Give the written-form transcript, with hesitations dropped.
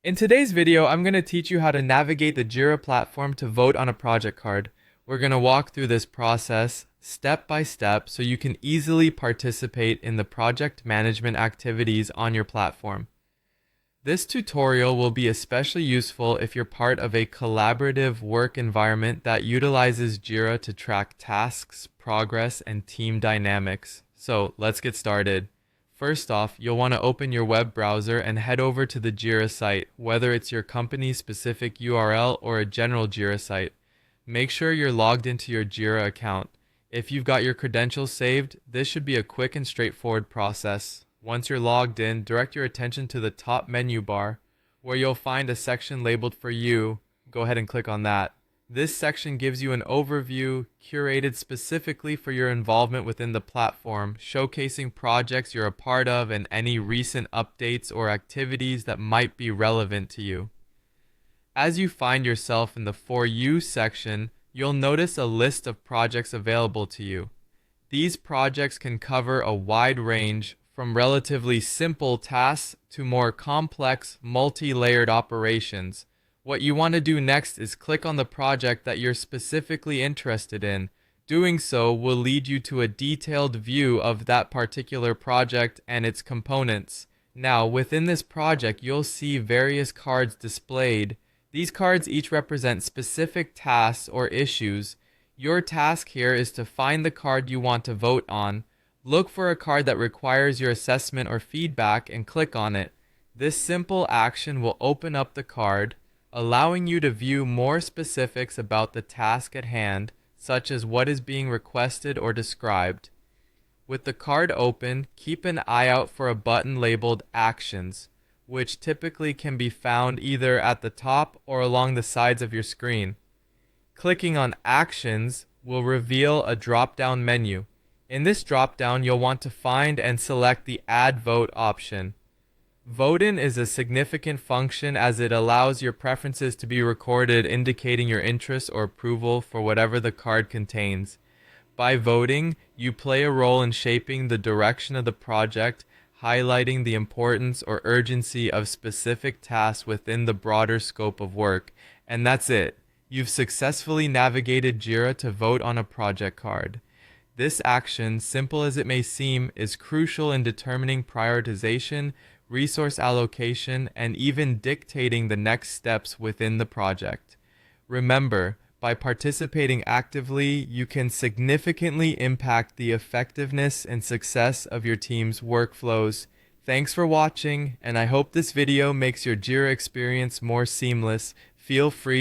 In today's video, I'm going to teach you how to navigate the Jira platform to vote on a project card. We're going to walk through this process step by step so you can easily participate in the project management activities on your platform. This tutorial will be especially useful if you're part of a collaborative work environment that utilizes Jira to track tasks, progress, and team dynamics. So let's get started. First off, you'll want to open your web browser and head over to the Jira site, whether it's your company's specific URL or a general Jira site. Make sure you're logged into your Jira account. If you've got your credentials saved, this should be a quick and straightforward process. Once you're logged in, direct your attention to the top menu bar, where you'll find a section labeled for you. Go ahead and click on that. This section gives you an overview curated specifically for your involvement within the platform, showcasing projects you're a part of and any recent updates or activities that might be relevant to you. As you find yourself in the For You section, you'll notice a list of projects available to you. These projects can cover a wide range, from relatively simple tasks to more complex, multi-layered operations. What you want to do next is click on the project that you're specifically interested in. Doing so will lead you to a detailed view of that particular project and its components. Now, within this project, you'll see various cards displayed. These cards each represent specific tasks or issues. Your task here is to find the card you want to vote on. Look for a card that requires your assessment or feedback and click on it. This simple action will open up the card, allowing you to view more specifics about the task at hand, such as what is being requested or described. With the card open, keep an eye out for a button labeled Actions, which typically can be found either at the top or along the sides of your screen. Clicking on Actions will reveal a drop-down menu. In this drop-down, you'll want to find and select the Add Vote option. Vote in is a significant function as it allows your preferences to be recorded, indicating your interest or approval for whatever the card contains. By voting, you play a role in shaping the direction of the project, highlighting the importance or urgency of specific tasks within the broader scope of work. And that's it. You've successfully navigated Jira to vote on a project card. This action, simple as it may seem, is crucial in determining prioritization, resource allocation, and even dictating the next steps within the project. Remember, by participating actively, you can significantly impact the effectiveness and success of your team's workflows. Thanks for watching, and I hope this video makes your Jira experience more seamless. Feel free